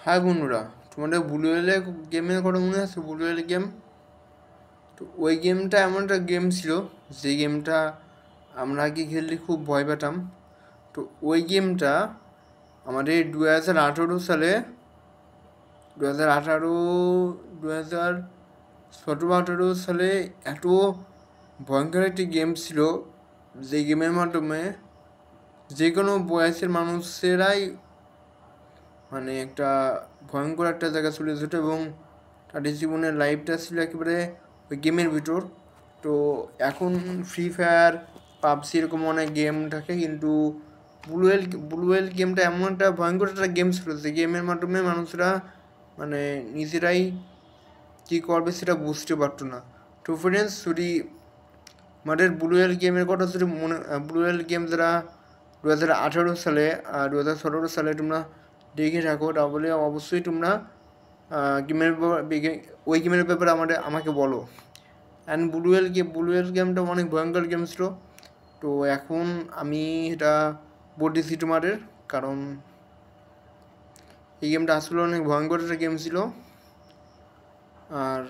হ্যাঁ বন্ধুরা, তোমাদের ব্লু ওয়েলে গেমের কথা মনে আছে? ব্লু ওয়েল গেম, তো ওই গেমটা এমন একটা গেম ছিল যে গেমটা আমরা আগে খেললে খুব ভয় পেতাম। তো ওই গেমটা আমাদের 2018 সালে, 2018, 2017-18 সালে এত ভয়ঙ্কর একটি গেম ছিল, যে গেমের মাধ্যমে যে কোনো বয়সের মানুষেরাই মানে একটা ভয়ঙ্কর একটা জায়গা চলে যেত, এবং তাদের জীবনের লাইফটা ছিল একেবারে ওই গেমের ভিতর। তো এখন ফ্রি ফায়ার, পাবজি এরকম অনেক গেম থাকে, কিন্তু ব্লু ওয়েল গেমটা এমন একটা ভয়ঙ্কর একটা গেম ছিল যে গেমের মাধ্যমে মানুষরা মানে নিজেরাই কী করবে সেটা বুঝতে পারতো না। তো ফ্রেন্ডস, যদি আমাদের ব্লু ওয়েল গেমের কথা যদি ব্লু ওয়েল গেম যারা 2018 সালে আর 2017 সালে তোমরা দেখে থাকো, তাহলে অবশ্যই তোমরা গেমের ওই গেমের ব্যাপারে আমাকে বলো। অ্যান্ড ব্লু ওয়েল গেমটা অনেক ভয়ঙ্কর গেম ছিল। তো এখন আমি এটা বলতেছি তোমাদের, কারণ এই গেমটা আসলে অনেক ভয়ঙ্কর একটা গেম ছিল, আর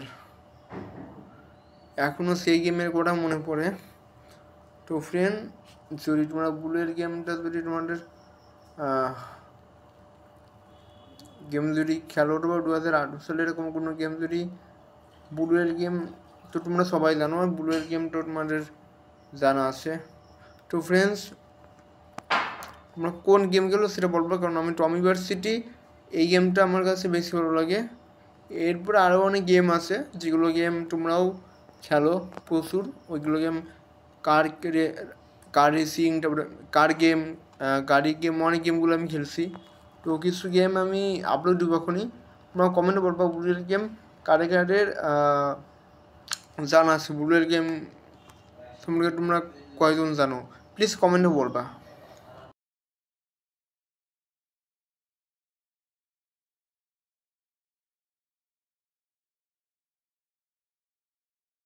এখনও সেই গেমের কথা মনে পড়ে। তো ফ্রেন্ড, যদি তোমরা ব্লু ওয়েল গেমটা যদি তোমাদের গেম যদি খেলো, বা 2018 সালে এরকম কোনো গেম যদি ব্লু ওয়েল গেম, তো তোমরা সবাই জানো আর ব্লু ওয়েল গেম তো তোমাদের জানা আছে। তো ফ্রেন্ডস, তোমরা কোন গেম খেলো সেটা বলবো, কারণ আমি টমি ভার্সিটি এই গেমটা আমার কাছে বেশি ভালো লাগে। এরপর আরও অনেক গেম আছে যেগুলো গেম তোমরাও খেলো প্রচুর। ওইগুলো গেম কার রেসিং, তারপরে গাড়ি গেম অনেক গেমগুলো আমি খেলছি। তো কিছু গেম আমি আপলোড দেবো এখনই, তোমরা কমেন্টে বলবা ব্লুয়েল গেম কাদের জানা আছে। ব্লুয়েল গেম সম্পর্কে তোমরা কয়জন জানো, প্লিজ কমেন্টে বলবা।